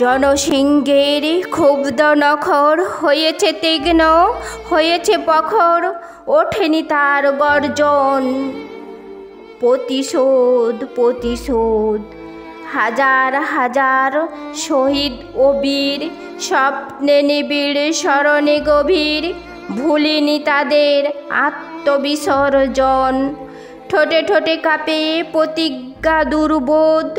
জনসিংহের ক্ষুব্ধ নখর হয়েছে তীক্ষ্ণ, হয়েছে প্রখর, ওঠেনি তার গর্জন। প্রতিশোধ প্রতিশোধ, হাজার হাজার শহীদ ও বীর, স্বপ্নে নিবিড় স্মরণে গভীর, ভুলিনি তাদের আত্মবিসর্জন। ঠোঁটে ঠোঁটে কাঁপে প্রতিজ্ঞা দুর্বোধ,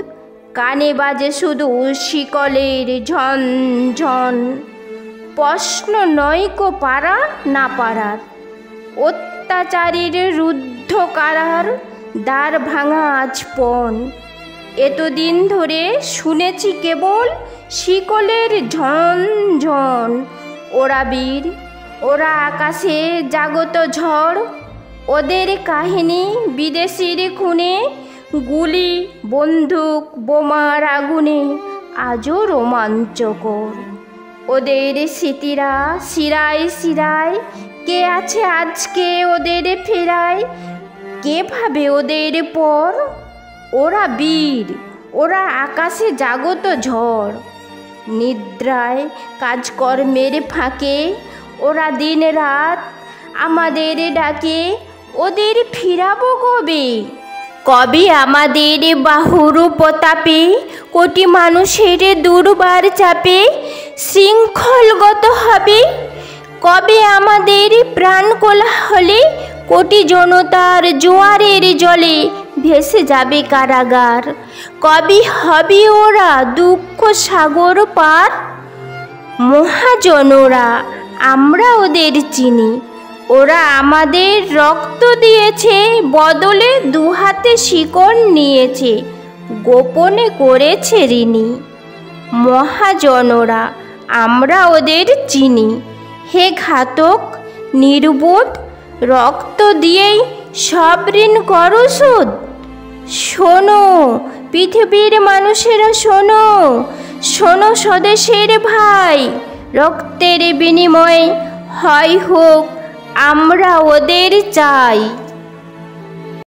কানে বাজে শুধু শিকলের ঝনঝন। প্রশ্ন নয়কো পারা না পারার, অত্যাচারীর রুদ্ধ কারার দ্বার ভাঙা আজ পণ। এতদিন ধরে শুনেছি কেবল শিকলের ঝনঝন। ওরা বীর, ওরা আকাশে জাগত ঝড়, ওদের কাহিনী বিদেশির খুনে, গুলি বন্দুক বোমার আগুনে আজও রোমাঞ্চকর। ওদের স্মৃতিরা শিরায় শিরায়, কে আছে আজকে ওদের ফেরায়, কে ভাবে ওদের পর? ওরা বীর, ওরা আকাশে জাগত ঝড়। নিদ্রায় কাজকর্মের ফাঁকে ওরা দিন রাত আমাদের ডাকে, ওদের ফিরাবো কবে? কবে আমাদের বাহুর প্রতাপে কোটি মানুষের দুর্বার চাপে শৃঙ্খলগত হবে? কবে আমাদের প্রাণ কোলাহলে কোটি জনতার জোয়ারের জলে ভেসে যাবে কারাগার? কবে হবে ওরা দুঃখ সাগর পার? মহাজনরা আমরা ওদের চিনি, ওরা আমাদের রক্ত দিয়েছে, বদলে দুহাতে শিকল নিয়েছে, গোপনে করেছে ঋণী। মহাজনরা আমরা ওদের চিনি, হে ঘাতক নির্বোধ, রক্ত দিয়েই সব ঋণ করো শোধ। শোনো পৃথিবীর মানুষেরা, শোনো শোনো স্বদেশের ভাই, রক্তের বিনিময়ে হয় হোক আমরা ওদের চাই।